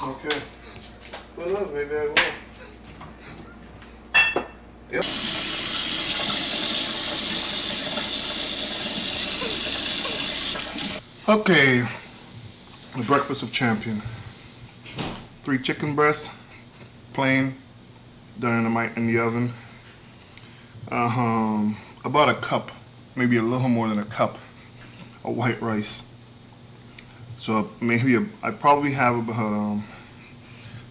Okay. Who knows? Maybe I will. Yep. Okay. The breakfast of champion. 3 chicken breasts, plain, dynamite in the oven. About a cup, maybe a little more than a cup of white rice. So maybe I probably have about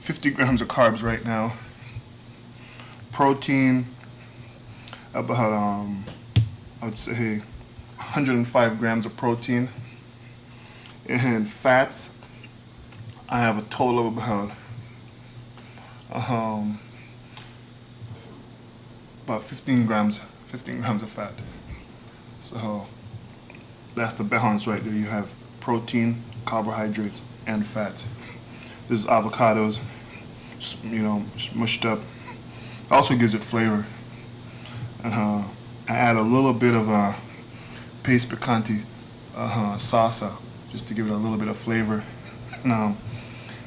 50 grams of carbs right now. Protein, about I would say 105 grams of protein. And fats, I have a total of about 15 grams of fat. So that's the balance right there. You have protein, carbohydrates, and fats. This is avocados, just mushed up. Also gives it flavor. And I add a little bit of paste picante salsa just to give it a little bit of flavor. Now,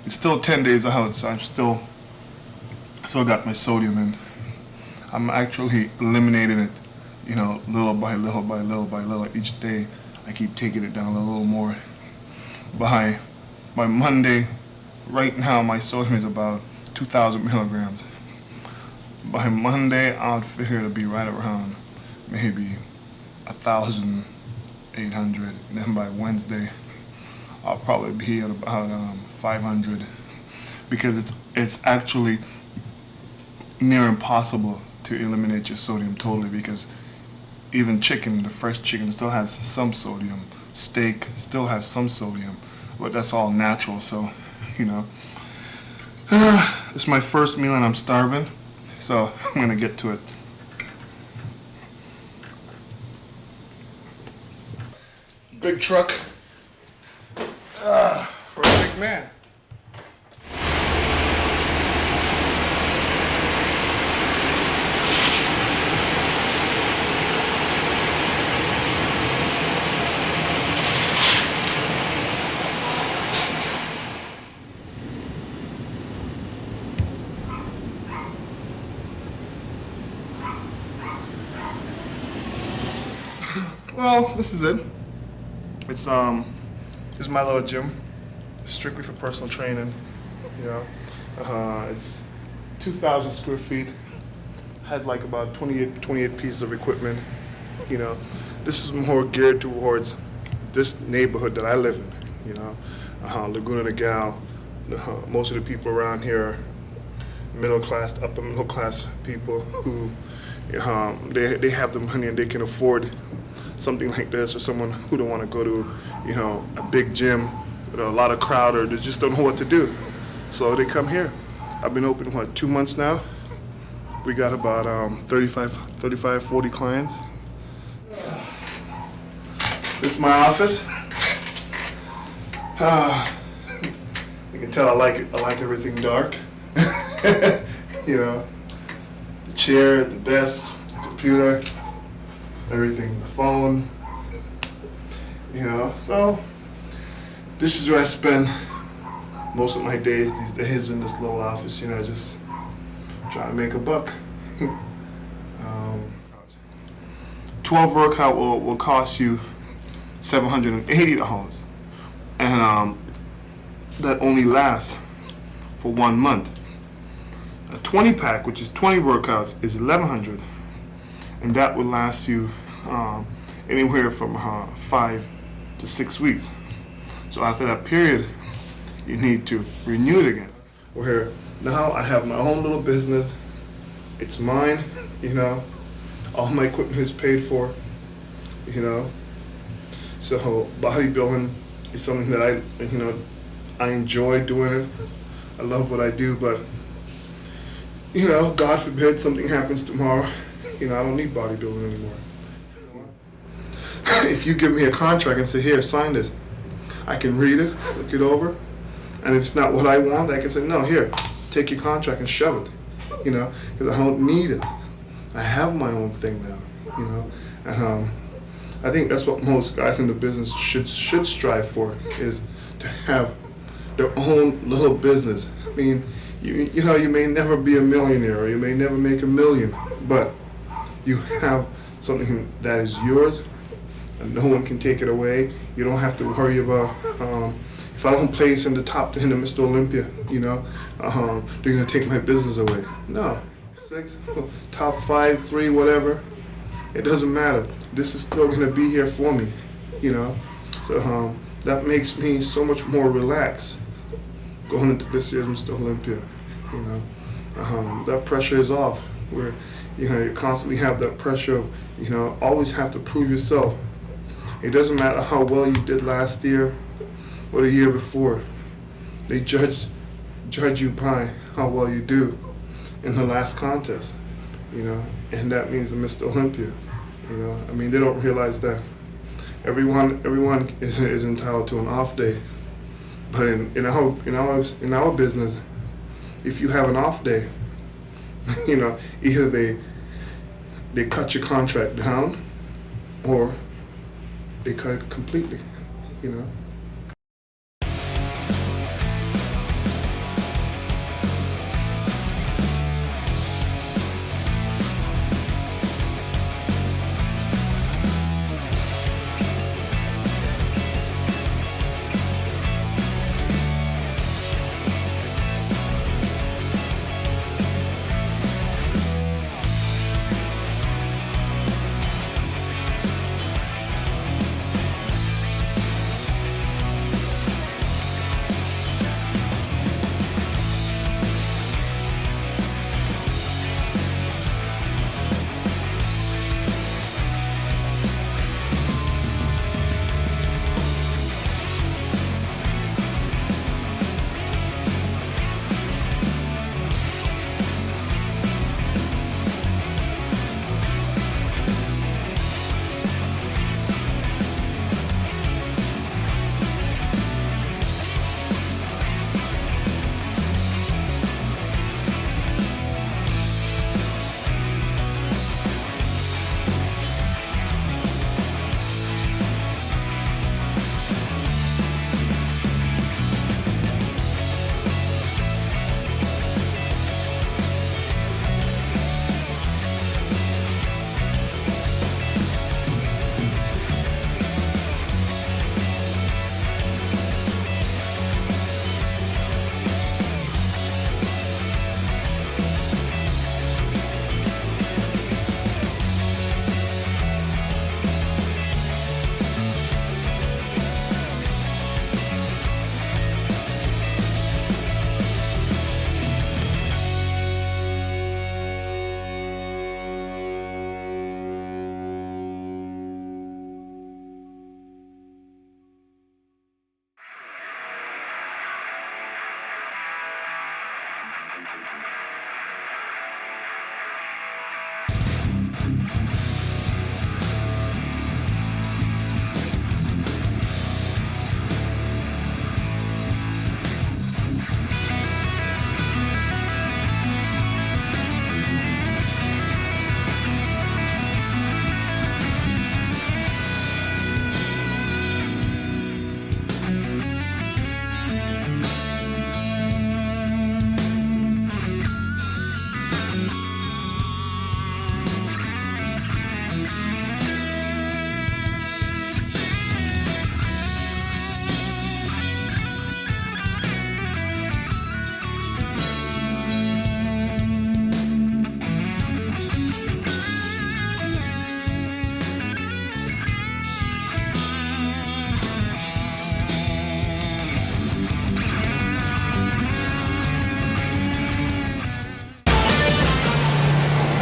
it's still 10 days out, so I'm still got my sodium in. I'm actually eliminating it, little by little by little by little each day. I keep taking it down a little more. By Monday, right now my sodium is about 2,000 milligrams. By Monday, I'd figure it'll be right around maybe 1,800. And then by Wednesday, I'll probably be at about 500, because it's actually near impossible to eliminate your sodium totally, because even chicken, the fresh chicken, still has some sodium. Steak still has some sodium, but that's all natural. So, it's my first meal and I'm starving, so I'm gonna get to it. Big truck for a big man. Well, this is it. It's my little gym, strictly for personal training. It's 2,000 square feet. Has like about 28 pieces of equipment. This is more geared towards this neighborhood that I live in. Laguna Niguel. Most of the people around here are middle class, upper middle class people who they have the money and they can afford something like this, or someone who don't want to go to, a big gym with a lot of crowd, or they just don't know what to do. So they come here. I've been open, 2 months now. We got about 40 clients. This is my office. You can tell I like it. I like everything dark. The chair, the desk, the computer, everything, the phone, so this is where I spend most of my days these days, in this little office, just trying to make a buck. 12 workout will cost you $780, and that only lasts for 1 month. A 20-pack, which is 20 workouts, is $1,100. And that will last you anywhere from 5 to 6 weeks. So after that period, you need to renew it again. Where now I have my own little business. It's mine, all my equipment is paid for, So bodybuilding is something that I enjoy doing it. I love what I do, but God forbid something happens tomorrow. I don't need bodybuilding anymore. If you give me a contract and say, here, sign this, I can read it, look it over, and if it's not what I want, I can say, no, here, take your contract and shove it, because I don't need it. I have my own thing now, and I think that's what most guys in the business should strive for, is to have their own little business. I mean, you know, you may never be a millionaire, or you may never make $1 million, but you have something that is yours, and no one can take it away. You don't have to worry about if I don't place in the top 10 of Mr. Olympia, you know, they're gonna take my business away. No, 6, top 5, 3, whatever. It doesn't matter. This is still gonna be here for me, you know. So that makes me so much more relaxed going into this year's Mr. Olympia. You know, that pressure is off. Where, you know, you constantly have that pressure of, you know, always have to prove yourself. It doesn't matter how well you did last year or the year before. They judge you by how well you do in the last contest, you know, and that means the Mr. Olympia. You know, I mean, they don't realize that everyone is entitled to an off day, but in our business, if you have an off day, you know, either they cut your contract down, or they cut it completely, you know.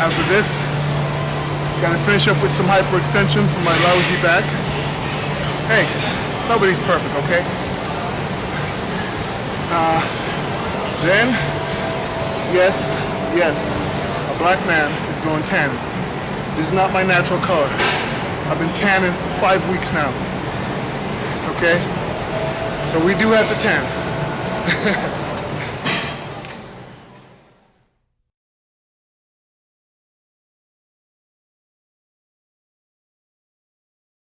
After this, gotta finish up with some hyperextension for my lousy back. Hey, nobody's perfect, okay? Then, yes, a black man is going tanning. This is not my natural color. I've been tanning for 5 weeks now, okay? So we do have to tan.